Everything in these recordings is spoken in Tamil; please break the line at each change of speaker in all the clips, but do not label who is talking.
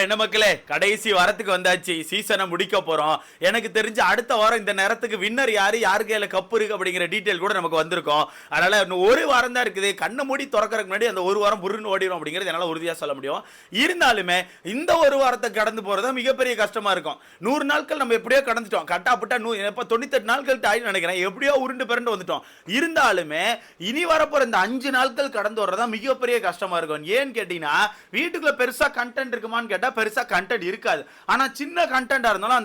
என்ன மக்களே, கடைசி வாரத்துக்கு வந்தாச்சு. சீசனை முடிக்க போறோம். எனக்கு தெரிஞ்சு அடுத்த வாரம் இந்த நேரத்துக்கு வின்னர் யாரு, யாரு கையில கப்பு இருக்கு அப்படிங்கிற டீடைல் கூட நமக்கு வந்திருக்கும். அதனால இன்னும் ஒரு வாரம் தான் இருக்குது. கண்ணை மூடி திறக்கறதுக்கு முன்னாடி அந்த ஒரு வாரம் புருன்னு ஓடிடும் அப்படிங்கிறது என்னால உறுதியா சொல்ல முடியும். இருந்தாலுமே இந்த ஒரு வாரத்தை கடந்து போறது மிகப்பெரிய கஷ்டமா இருக்கும். 100 நாட்கள் நம்ம எப்படியோ கடந்துட்டோம். கட்டாப்பட்டா 98 நாட்கள் ஆயின்னு நினைக்கிறேன். எப்படியோ உருண்டு பிறண்டு வந்துட்டோம். இருந்தாலுமே இனி வரப்போற இந்த 5 நாட்கள் கடந்து வர்றதா மிகப்பெரிய கஷ்டமா இருக்கும். ஏன்னு கேட்டீங்கன்னா, வீட்டுக்குள்ள பெருசா கண்டென்ட் இருக்குமான்னு கேட்டா பெருசா கண்டென்ட் இருக்காது. ஆனா சின்ன கண்டென்ட்டா இருந்தாலும்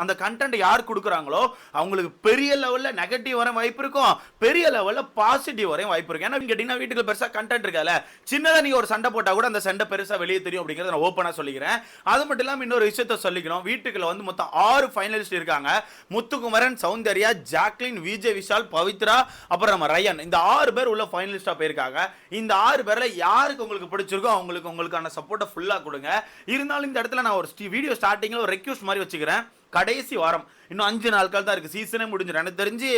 அந்த கண்டென்ட் யார் கொடுக்குறாங்களோ அவங்களுக்கு பெரிய லெவல்ல நெகட்டிவ் வர வாய்ப்பு இருக்கும், பெரிய லெவல்ல பாசிட்டிவ் வர வாய்ப்பு இருக்கும். ஏன்னா கேட்டீங்கன்னா வீட்டுக்குள்ள பெருசா கண்டென்ட் இருக்காதுல, சின்னதா நீங்க ஒரு சண்டை போட்டா கூட அந்த சண்டை பெருசா வெளியே தெரியும் அப்படிங்கறத நான் ஓப்பனா சொல்லிக்கிறேன். அது மட்டும் இல்லாம இன்னொரு விஷயத்தை சொல்லிக்கணும். வீட்டுக்குள்ள வந்து மொத்தம் 6 ஃபைனலிஸ்ட் இருக்காங்க. முத்துக்குமரன், சௌந்தர்யா, ஜாக்லின், விஜய் விஷால், பவித்ரா, அப்புறம் நம்ம ரயன். இந்த 6 பேர் உள்ள ஃபைனலிஸ்டா போயிருக்காங்க. இந்த 6 பேர்ல யாருக்கு உங்களுக்கு பிடிச்சிருக்கோ அவங்களுக்கு உங்களுக்கான சப்போர்ட்டை ஃபுல்லா கொடுங்க. இருந்தாலும் இந்த இடத்துல நான் ஒரு வீடியோ ஸ்டார்டிங்ல ஒரு ரெக்வெஸ்ட் மாதிரி வச்சுக்கிறேன். கடைசி வாரம் இன்னும் 5 நாட்கள் தான் இருக்கு. சீசனே முடிஞ்சிடும். எனக்கு தெரிஞ்சு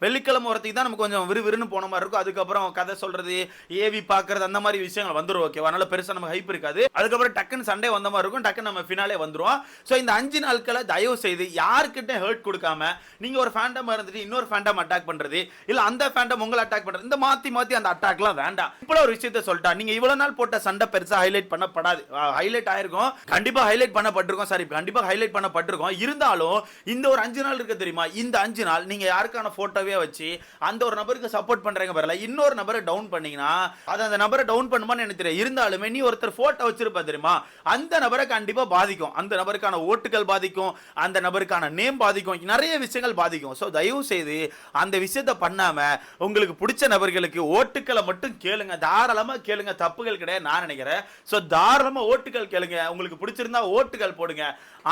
வெள்ளிக்கிழமை வரத்துக்கு தான் நமக்கு கொஞ்சம் விறுவிறுன்னு போன மாதிரி இருக்கும். அதுக்கப்புறம் கதை சொல்றது, ஏவி பாக்குறது, அந்த மாதிரி விஷயங்கள் வந்துடும். ஓகேவா? அதனால பெருசா நம்ம ஹைப் இருக்காது. அதுக்கப்புறம் டக்குன்னு சண்டே வந்த மாதிரி இருக்கும். டக்குன்னு நம்ம ஃபினாலே வந்துரும். ஸோ இந்த 5 நாட்களை தயவு செய்து யாருக்கிட்ட ஹர்ட் கொடுக்காம, நீங்க ஒரு ஃபேண்டம் இருந்துட்டு இன்னொரு ஃபேண்டம் அட்டாக் பண்றது, இல்ல அந்த ஃபேண்டம் உங்களை அட்டாக் பண்றது, இந்த மாத்தி அந்த அட்டாக்லாம் வேண்டாம். இப்போ ஒரு விஷயத்த சொல்லிட்டா, நீங்க இவ்வளவு நாள் போட்ட சண்டை பெருசா ஹைலைட் பண்ணப்படாது. ஹைலைட் ஆயிருக்கும், கண்டிப்பா ஹைலைட் பண்ணப்பட்டிருக்கும். சாரி, கண்டிப்பா ஹைலைட் பண்ணப்பட்டிருக்கும். இருந்தாலும் இந்த ஒரு 5 நாள் இருக்கு தெரியுமா, இந்த 5 நாள் நீங்க யாருக்கான போட்டோவே வச்சு அந்த ஒரு நபருக்கு சப்போர்ட் பண்றீங்க பாருங்க, இன்னொரு நபரை டவுன் பண்ணீங்கன்னா அது அந்த நபரை டவுன் பண்ணுமான்னு எனக்கு தெரியும். இருந்தாலுமே நீ ஒருத்தர் போட்டோ வச்சிருப்ப தெரியுமா, அந்த நபரை கண்டிப்பா பாதிக்கும். அந்த நபருக்கான ஓட்டுகள் பாதிக்கும், அந்த நபருக்கான நேம் பாதிக்கும், நிறைய விஷயங்கள் பாதிக்கும். ஸோ தயவு செய்து அந்த விஷயத்தை பண்ணாம உங்களுக்கு பிடிச்ச நபர்களுக்கு ஓட்டுக்களை மட்டும் கேளுங்க. தாராளமா கேளுங்க, தப்புகள் கிடையாது நான் நினைக்கிறேன். ஸோ தாராளமா ஓட்டுகள் கேளுங்க. உங்களுக்கு பிடிச்சிருந்தா ஓட்டுகள் போடுங்க.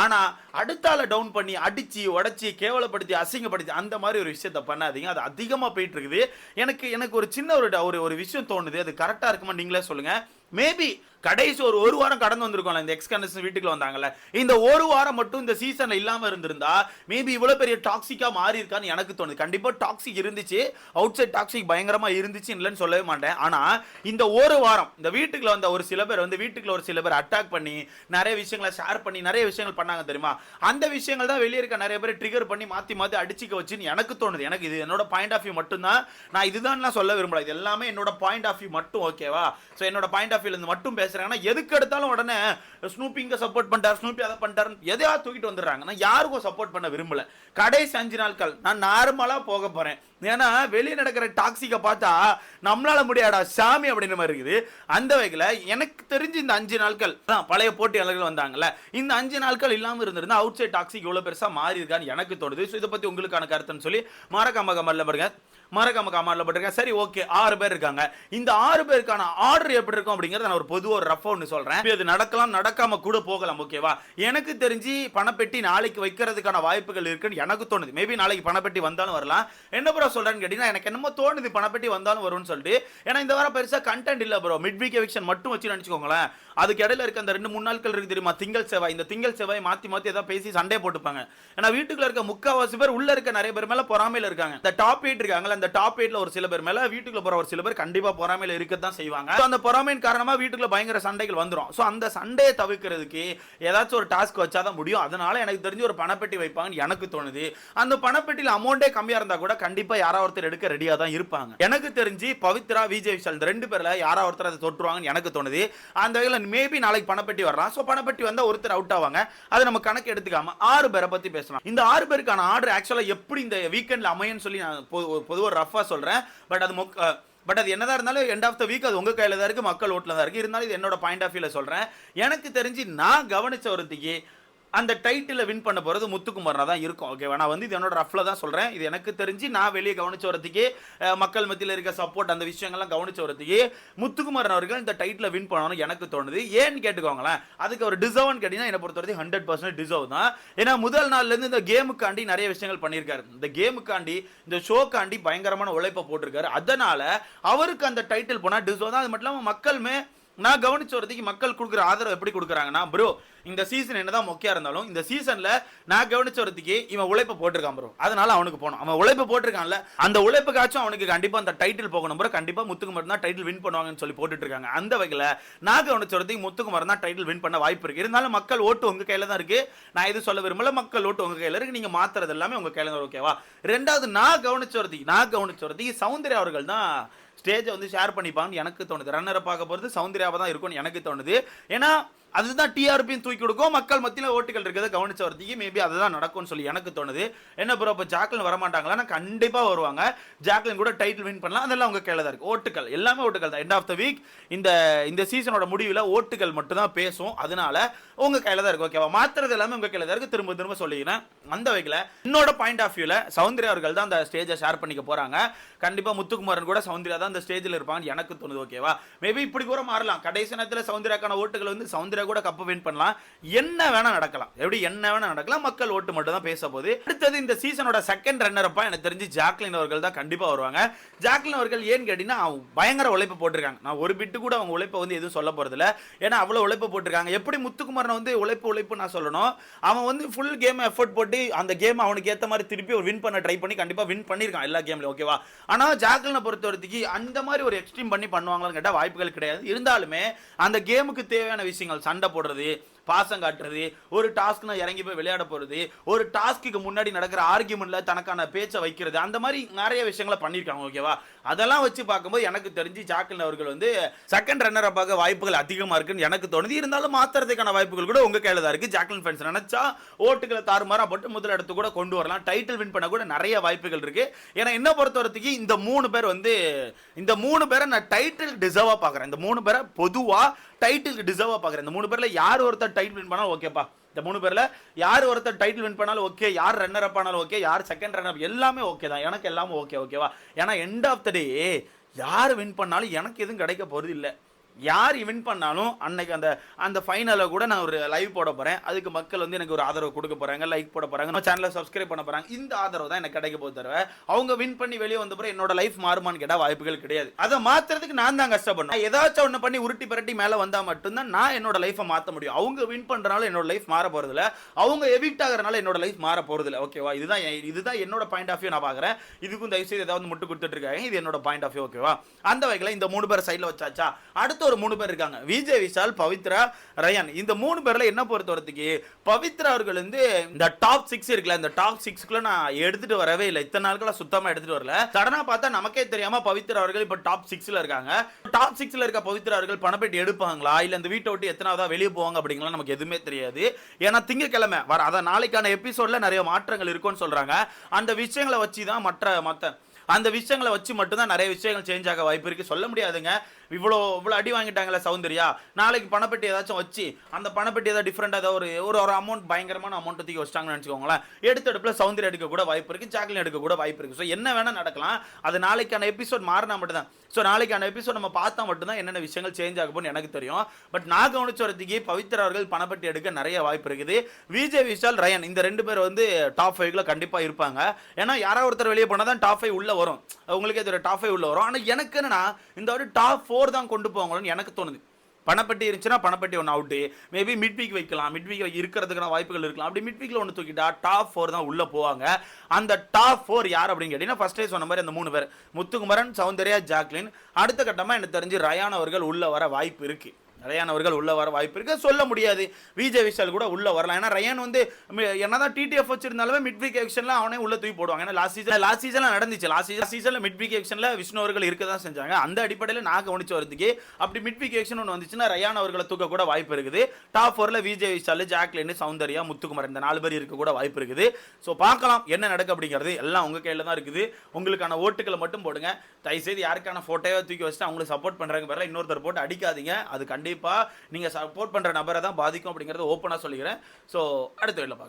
ஆனா அடுத்தால டவுன் பண்ணி அடிச்சு உடைச்சி கேவலப்படுத்தி அசிங்கப்படுத்தி அந்த மாதிரி ஒரு விஷயத்தை பண்ணாதீங்க. அது அதிகமா போயிட்டு இருக்குது. எனக்கு ஒரு சின்ன ஒரு விஷயம் தோணுது. அது கரெக்டா இருக்குமா நீங்களே சொல்லுங்க. மேபி கடைசி ஒரு வாரம் கடந்து வந்திருக்கோம்ல, இந்த எக்ஸ் கண்டஸ்டன்ட் வீட்டுக்குள்ள வந்தாங்கல்ல, இந்த ஒரு வாரம் மட்டும் இந்த சீசன்ல இல்லாம இருந்திருந்தா மேபி இவ்வளவு பெரிய டாக்ஸிக்கா மாறி இருக்கான்னு எனக்கு தோணுது. கண்டிப்பா டாக்ஸிக் இருந்துச்சு, அவுட் சைட் டாக்ஸிக் பயங்கரமா இருந்துச்சு, இல்லைன்னு சொல்லவே மாட்டேன். ஆனா இந்த ஒரு வாரம் இந்த வீட்டுக்குள்ள வந்த ஒரு சில பேர் வந்து வீட்டுக்குள்ள ஒரு சில பேர் அட்டாக் பண்ணி நிறைய விஷயங்களை ஷேர் பண்ணி நிறைய விஷயங்கள் பண்ணாங்க தெரியுமா. அந்த விஷயங்கள் தான் வெளியே இருக்க நிறைய பேர் ட்ரிகர் பண்ணி மாத்தி அடிச்சுக்க வச்சுன்னு எனக்கு தோணுது. எனக்கு இது என்னோட பாயிண்ட் ஆஃப் வியூ மட்டும் தான். நான் இதுதான் சொல்ல விரும்பல. இது எல்லாமே என்னோட பாயிண்ட் ஆஃப் வியூ மட்டும். ஓகேவா? சோ என்னோட பாயிண்ட் ஆஃப் வியூல இருந்து மட்டும் பேசுறேன். எதுக்கு எடுத்தாலும் உடனே ஸ்னூப்பிங்க சப்போர்ட் பண்ணிட்டார், ஸ்னூப்பி அதை பண்ணிட்டார், எதையாவது தூக்கிட்டு வந்துடுறாங்க. நான் யாருக்கும் சப்போர்ட் பண்ண விரும்பல. கடைசி 5 நாட்கள் நான் நார்மலா போக போறேன். ஏன்னா வெளியே நடக்கிற டாக்ஸிக்க பார்த்தா நம்மளால முடியாடா சாமி அப்படின்னு மாதிரி இருக்குது. அந்த வகையில் எனக்கு தெரிஞ்சு இந்த 5 நாட்கள் தான் பழைய போட்டியாளர்கள் வந்தாங்கல்ல, இந்த 5 நாட்கள் இல்லாமல் இருந்திருந்தா அவுட் சைட் டாக்ஸிக் இவ்வளவு பெருசா மாறி இருக்கான்னு எனக்கு தோணுது. ஸோ இதை பத்தி உங்களுக்கான கருத்துன்னு சொல்லி மறக்காம கமெண்ட்ல பாருங்க. சரி, ஓகே, 6 பேர் இருக்காங்க. இந்த 6 பேருக்கான ஆர்டர் எப்படி இருக்கும் அப்படிங்கறத நான் ஒரு பொதுவா ஒரு ரஃபா ஒன்னு சொல்றேன். இது நடக்கலாம், நடக்காம கூட போகலாம். ஓகேவா? எனக்கு தெரிஞ்சு பணப்பெட்டி நாளைக்கு வைக்கிறதுக்கான வாய்ப்புகள் இருக்குன்னு எனக்கு தோணுது. மேபி நாளைக்கு பணப்பெட்டி வந்தாலும் வரலாம். என்ன ப்ரோ சொல்றேன்னு கேட்டீங்கன்னா, எனக்கு என்னமோ தோணுது பணப்பெட்டி வந்தாலும் வரும்னு சொல்லிட்டு. ஏன்னா இந்த வாரம் பெருசா கண்டென்ட் இல்ல ப்ரோ. மிட் வீக் எவிக்ஷன் மட்டும் வச்சு நினைச்சுக்கோங்களேன். அதுக்கு இடையில இருக்க அந்த 2-3 நாட்கள் இருக்கு தெரியுமா, திங்கள் செவ்வாய். இந்த திங்கள் செவ்வாய் மாத்தி ஏதாவது பேசி சண்டே போட்டுப்பாங்க. ஏன்னா வீட்டுக்குள்ள இருக்க முக்காவாசி பேர் உள்ள இருக்க நிறைய பேர் மேல பொறாமையில இருக்காங்க. இந்த டாப் 8 இருக்காங்க, அந்த டாப் 8ல ஒரு சில பேர் மேல வீட்டுக்குள்ள போற ஒரு சில பேர் கண்டிப்பா பொறாமையில இருக்கத்தான் செய்வாங்க. அந்த பொறாமையின் காரணமா வீட்டுக்குள்ள பயங்கர சண்டைகள் வந்துரும். சோ அந்த சண்டையை தவிர்க்கிறதுக்கு ஏதாச்சும் ஒரு டாஸ்க் வச்சாதான் முடியும். அதனால எனக்கு தெரிஞ்சு ஒரு பணப்பெட்டி வைப்பாங்கன்னு எனக்கு தோணுது. அந்த பணப்பெட்டியில அமௌண்டே கம்மியா இருந்தா கூட கண்டிப்பா யாராவது ஒருத்தர் எடுக்க ரெடியா தான் இருப்பாங்க. எனக்கு தெரிஞ்சு பவித்ரா, விஜய் விஷால் இந்த 2 பேர்ல யாராவது ஒருத்தர் அதை தொட்டுருவாங்கன்னு எனக்கு தோணுது. அந்த வகையில மேபி நாளைக்கு பணப்பெட்டி வரலாம். சோ பணப்பெட்டி வந்தா ஒருத்தர் அவுட் ஆவாங்க. அதை நம்ம கணக்கு எடுத்துக்காம 6 பேரை பத்தி பேசலாம். இந்த 6 பேருக்கான ஆர்டர் ஆக்சுவலா எப்படி இந்த வீக்கெண்ட்ல அமையன்னு சொல்லி நான் பொதுவா ரஃபா சொல்றேன். பட் அது என்னதான் இருந்தாலும் எண்ட் ஆஃப் த வீக் அது உங்க கையில தான் இருக்கு, மக்கள் ஓட்டுல தான் இருக்கு. இருந்தாலும் இது என்னோட பாயிண்ட் ஆஃப் வியூல சொல்றேன். எனக்கு தெரிஞ்சு நான் கவனிச்ச ஒருத்திக்கு அந்த டைட்டில் வின் பண்ண போறது முத்துக்குமரனா தான் இருக்கும். ஓகேவா? நான் வந்து இது என்னோட ரஃப்ல தான் சொல்றேன். இது எனக்கு தெரிஞ்சு நான் வெளியே கவனிச்ச வரதுக்கு, மக்கள் மத்தியில் இருக்க சப்போர்ட் அந்த விஷயங்கள்லாம் கவனிச்ச வரதுக்கு முத்துக்குமரன் அவர்கள் இந்த டைட்டில் வின் பண்ணணும்னு எனக்கு தோணுது. ஏன்னு கேட்டுக்கோங்களேன், அதுக்கு ஒரு டிசர்வ்னு கேட்டீங்கன்னா என்னை பொறுத்தவரைக்கும் 100% டிசர்வ் தான். ஏன்னா முதல் நாள்ல இருந்து இந்த கேமுக்காண்டி நிறைய விஷயங்கள் பண்ணியிருக்காரு. இந்த கேமுக்காண்டி, இந்த ஷோக்காண்டி பயங்கரமான உழைப்பை போட்டிருக்காரு. அதனால அவருக்கு அந்த டைட்டில் போனா டிசர்வ் தான். அது மட்டும் இல்லாமல் மக்களுமே நான் கவனிச்ச வரதுக்கு மக்கள் கொடுக்குற ஆதரவு எப்படி கொடுக்குறாங்கன்னா, ப்ரோ இந்த சீசன் என்னதான் மொக்கையா இருந்தாலும் இந்த சீசன்ல நான் கவனிச்ச வரதுக்கு இவன் உழைப்பு போட்டிருக்கான் ப்ரோ, அதனால அவனுக்கு போகணும். அவன் உழைப்பு போட்டிருக்கான்ல, அந்த உழைப்புக்காச்சும் அவனுக்கு கண்டிப்பா அந்த டைட்டில் போகணும் ப்ரோ, கண்டிப்பா முத்துக்குமார் தான் டைட்டில் வின் பண்ணுவாங்கன்னு சொல்லி போட்டுட்டு இருக்காங்க. அந்த வகையில நான் கவனிச்ச வரதுக்கு முத்துக்குமார் தான் டைட்டில் வின் பண்ண வாய்ப்பு இருக்கு. இருந்தாலும் மக்கள் ஓட்டு உங்க கையில தான் இருக்கு. நான் எதுவும் சொல்ல விரும்பல, மக்கள் ஓட்டு உங்க கையில இருக்கு. நீங்க மாத்துறது எல்லாமே உங்க கையில தான். ஓகேவா? ரெண்டாவது நான் கவனிச்ச வரதுக்கு சௌந்தர்யா அவர்கள் தான் ஸ்டேஜை வந்து ஷேர் பண்ணிப்பான்னு எனக்கு தோணுது. ரன்னரை பார்க்க போகிறது சௌந்தர்யாவை தான் இருக்கும்னு எனக்கு தோணுது. ஏன்னா அதுதான் டிஆர்பியும் தூக்கி கொடுக்கும், மக்கள் மத்தியில் ஓட்டுகள் இருக்கிறத கவனிச்ச வரதுக்கு மேபி அதுதான் நடக்கும்னு சொல்லி எனக்கு தோணுது. என்ன ப்ரோ இப்போ ஜாக்லின் வரமாட்டாங்களா? நான் கண்டிப்பாக வருவாங்க. ஜாக்லின் கூட டைட்டில் வின் பண்ணலாம், அதெல்லாம் உங்க கையில் தான் இருக்கு. ஓட்டுகள் எல்லாமே ஓட்டுகள் தான். எண்ட் ஆஃப் த வீக் இந்த சீசனோட முடிவில் ஓட்டுகள் மட்டும் தான் பேசும், அதனால உங்க கையில் தான் இருக்கு. ஓகேவா? மாத்துறது எல்லாமே உங்க கையில் தான் இருக்கு. திரும்ப திரும்ப சொல்லிக்கிறேன். அந்த வகையில் என்னோட பாயிண்ட் ஆஃப் வியூவில் சௌந்தர்யா அவர்கள் தான் அந்த ஸ்டேஜை ஷேர் பண்ணிக்க போறாங்க. கண்டிப்பாக முத்துக்குமாரன் கூட சௌந்தர்யா தான் அந்த ஸ்டேஜில் இருப்பாங்கன்னு எனக்கு தோணுது. ஓகேவா? மேபி இப்படி கூட மாறலாம். கடைசி நேரத்தில் சௌந்தர்யாக்கான ஓட்டுகள் வந்து சௌந்தர்யா கூட கப்பு வின் பண்ணலாம். என்ன வேணா நடக்கலாம். எப்படி என்ன வேணா நடக்கலாம். மக்கள் ஓட்டு மட்டும் தான் பேச போகுது. அடுத்தது இந்த சீசனோட செகண்ட் ரன்னர் அப்பா எனக்கு தெரிஞ்சு ஜாக்லின் அவர்கள் தான் கண்டிப்பா வருவாங்க. ஜாக்லின் அவர்கள் ஏன்னு கேட்டீங்கன்னா பயங்கர உழைப்பு போட்டிருக்காங்க. நான் ஒரு பிட்டு கூட அவங்க உழைப்பை வந்து எதுவும் சொல்ல போறது இல்ல. ஏன்னா அவ்வளவு உழைப்பு போட்டிருக்காங்க. எப்படி முத்துக்குமாரன் வந்து உழைப்பு நான் சொல்லணும், அவன் வந்து ஃபுல் கேம் எஃபோர்ட் போட்டு அந்த கேம் அவனுக்கு ஏத்த மாதிரி திருப்பி ஒரு வின் பண்ண ட்ரை பண்ணி கண்டிப்பா வின் பண்ணிருக்கான் எல்லா கேம்லயும். ஓகேவா? ஆனா ஜாக்லினை பொறுத்தவரைக்கும் அந்த மாதிரி ஒரு எக்ஸ்ட்ரீம் பண்ணி பண்ணுவாங்கன்னு கேட்டா வாய்ப்புகள் கிடையாது. இருந்தாலுமே அந்த கேமுக்கு தேவையான விஷயங்கள், சண்டை போடுறது, பாசம் காட்டுறது, ஒரு டாஸ்க்னா இறங்கி போய் விளையாட போறது, ஒரு டாஸ்க்கு முன்னாடி நடக்கிற ஆர்கியூமெண்ட்ல தனக்கான பேச்சை வைக்கிறது, அந்த மாதிரி நிறைய விஷயங்களை பண்ணிருக்காங்க. ஓகேவா? அதெல்லாம் வச்சு பார்க்கும்போது எனக்கு தெரிஞ்சு ஜாக்லின் அவர்கள் வந்து செகண்ட் ரன்னர் அப்பாக வாய்ப்புகள் அதிகமா இருக்குன்னு எனக்கு தோணுது. இருந்தாலும் மாத்துறதுக்கான வாய்ப்புகள் கூட உங்க கையில தான் இருக்கு. ஜாக்லின் ஃபேன்ஸ் நினைச்சா ஓட்டுகளை தாறுமாறா போட்டு முதல் இடத்துக்கு கூட கொண்டு வரலாம். டைட்டில் வின் பண்ண கூட நிறைய வாய்ப்புகள் இருக்கு. ஏன்னா என்ன பொறுத்தவரைக்கும் இந்த 3 பேர் வந்து இந்த 3 பேரை நான் டைட்டில் டிசர்வா பாக்குறேன். இந்த 3 பேரை பொதுவா டைட்டில் டிசர்வா பாக்குறேன். இந்த 3 பேர்ல யார் ஒருத்தர் டைட்டில் வின் பண்ணாலும் ஓகேப்பா. இந்த 3 பேர்ல யார் ஒருத்தர் டைட்டில் வின் பண்ணாலும் ஓகே, யார் ரன்னர் அப் ஆனாலும் ஓகே, யார் செகண்ட் ரன்னர் அப், எல்லாமே ஓகே தான். எனக்கு எல்லாமே ஓகே. ஓகேவா? ஏன்னா எண்ட் ஆஃப் த டே யார் வின் பண்ணாலும் எனக்கு எதுவும் கிடைக்க போறது இல்லை. யார் வின் பண்ணாலும் அன்னைக்கு அந்த ஃபைனலை கூட நான் ஒரு லைவ் போட போறேன். அதுக்கு மக்கள் வந்து எனக்கு ஒரு ஆதரவு கொடுக்க போறாங்க, லைக் போட போறாங்க, நம்ம சேனலை சப்ஸ்கிரைப் பண்ண போறாங்க. இந்த ஆதரவு தான் எனக்கு கிடைக்க போகுது. தவிர அவங்க வின் பண்ணி வெளியே வந்த பிறகு என்னோட லைஃப் மாறுமான்னு கேட்டா வாய்ப்புகள் கிடையாது. அதை மாத்துறதுக்கு நான் தான் கஷ்டப்படணும். ஏதாச்சும் ஒன்று பண்ணி உருட்டி பரட்டி மேலே வந்தா மட்டும்தான் நான் என்னோட லைஃபை மாற்ற முடியும். அவங்க வின் பண்றனால என்னோட லைஃப் மாற போறது இல்லை, அவங்க எவிக்ட் ஆகிறனால என்னோட லைஃப் மாற போறது இல்லை. ஓகேவா? இதுதான் என்னோட பாயிண்ட் ஆஃப் வியூ நான் பாக்குறேன். இதுக்கும் தயவு செய்து ஏதாவது முட்டு கொடுத்துட்டு இருக்காங்க. இது என்னோட பாயிண்ட் ஆஃப் வியூ. ஓகேவா? அந்த வகையில் இந்த 3 பேர் சைடில் வச்சாச்சா, அடுத்த ஒரு 3 பேர் இருக்காங்க. விஜய் விஷால், பவித்ரா, ரயான். இந்த 3 பேர்ல என்ன பொறுத்தவரைக்கு பவித்ரா அவர்கள் வந்து இந்த டாப் 6 இருக்குல்ல, இந்த டாப் 6க்குள்ள நான் எடுத்துட்டு வரவே இல்லை. இத்தனை நாட்களா சுத்தமா எடுத்துட்டு வரல. சடனா பார்த்தா நமக்கே தெரியாம பவித்ரா அவர்கள் இப்ப டாப் 6ல இருக்காங்க. டாப் 6ல இருக்க பவித்ரா அவர்கள் பணப்பேட்டி எடுப்பாங்களா இல்ல இந்த வீட்டை விட்டு எத்தனாவதா வெளியே போவாங்க அப்படிங்களா நமக்கு எதுவுமே தெரியாது. ஏன்னா திங்கக்கிழமை அதான் நாளைக்கான எபிசோட்ல நிறைய மாற்றங்கள் இருக்கும்னு சொல்றாங்க. அந்த விஷயங்களை வச்சு தான் மற்ற அந்த விஷயங்களை வச்சு மட்டும்தான் நிறைய விஷயங்கள் சேஞ்ச் ஆக வாய்ப்பு இருக்கு. சொல்ல முடியாதுங்க. இவ்வளோ அடி வாங்கிட்டாங்களே சௌந்தர்யா, நாளைக்கு பணப்பெட்டி ஏதாச்சும் வச்சு அந்த பணப்பெட்டி ஏதாவது டிஃப்ரெண்டாக ஏதாவது ஒரு அமௌண்ட், பயங்கரமான அமௌண்ட் தூக்கி வச்சிட்டாங்கன்னு நினச்சிக்கோங்களேன். எடுத்தடுப்பில் சௌந்தர்யா எடுக்க கூட வாய்ப்பு இருக்கு, ஜாக்லின் எடுக்க கூட வாய்ப்பு இருக்கு. ஸோ என்ன வேணா நடக்கலாம். அது நாளைக்கான எபிசோட் மாறினா மட்டும்தான். ஸோ நாளைக்கான எபிசோட் நம்ம பார்த்தா மட்டும்தான் என்னென்ன விஷயங்கள் சேஞ்ச் ஆகும்னு எனக்கு தெரியும். பட் நான் கவனிச்ச வரதுக்கு பவித்ரா அவர்கள் பணப்பெட்டி எடுக்க நிறைய வாய்ப்பு இருக்குது. விஜய் விஷால், ரயான் இந்த 2 பேர் வந்து டாப் 5ல கண்டிப்பாக இருப்பாங்க. ஏன்னா யாராவது ஒருத்தர் வெளியே போனால் தான் டாப் 5 உள்ள வரும். உங்களுக்கே தெரியும் டாப் 5 உள்ள வரும். ஆனால் எனக்கு என்னன்னா இந்த ஒரு டாப் 4 தான் கொண்டு போவாங்களோன்னு எனக்கு தோணுது. பணப்பட்டி இருந்துச்சுன்னா பணப்பட்டி ஒன்று அவுட்டு, மேபி மிட் வீக் வைக்கலாம், மிட் வீக் இருக்கிறதுக்கான வாய்ப்புகள் இருக்கலாம். அப்படி மிட் வீக்ல ஒன்று தூக்கிட்டா டாப் 4 தான் உள்ள போவாங்க. அந்த டாப் 4 யார் அப்படின்னு கேட்டீங்கன்னா ஃபர்ஸ்டே சொன்ன மாதிரி அந்த 3 பேர் முத்துக்குமரன், சௌந்தர்யா, ஜாக்லின். அடுத்த கட்டமாக எனக்கு தெரிஞ்சு ரயான் அவர்கள் உள்ள வர வாய்ப்பு இருக்கு. ரயான் அவர்கள் உள்ள வர வாய்ப்பு இருக்கு. சொல்ல முடியாது, விஜய் விஷால் கூட உள்ள வரலாம். ஏன்னா ரயான் வந்து என்னதான் டிடிஎஃப் வச்சிருந்தாலுமே மிட் வீக் எக்ஷன்ல அவனே உள்ள தூக்கி போடுவாங்க. ஏன்னா லாஸ்ட் சீசன்ல நடந்துச்சு. லாஸ்ட் சீசன்ல மிட் வீக் எக்ஷன்ல விஷ்ணு அவர்கள் இருக்க தான் செஞ்சாங்க. அந்த அடிப்படையில் நான் கவனிச்ச வரதுக்கு அப்படி மிட் வீக் எக்ஷன் ஒன்று வந்துச்சுன்னா ரயான் அவர்களை தூக்க கூட வாய்ப்பு இருக்குது. டாப் 4ல விஜய் விஷால், ஜாக்லின், சௌந்தர்யா, முத்துக்குமார் இந்த 4 பேர் இருக்க கூட வாய்ப்பு இருக்குது. ஸோ பார்க்கலாம் என்ன நடக்கு அப்படிங்கிறது. எல்லாம் உங்க கையில தான் இருக்குது. உங்களுக்கான ஓட்டுகளை மட்டும் போடுங்க. தயவுசெய்து யாருக்கான போட்டோவை தூக்கி வச்சுட்டு அவங்களுக்கு சப்போர்ட் பண்றாங்க பேரில் இன்னொருத்தர் போட்டு அடிக்காதீங்க. அது கண்டிப்பா நீங்க சப்போர்ட் பண்ற நபரை தான் பாதிக்கும் அப்படிங்கறத ஓப்பனா சொல்லிக்கிறேன். சோ அடுத்த வீடியோல பார்க்கலாம்.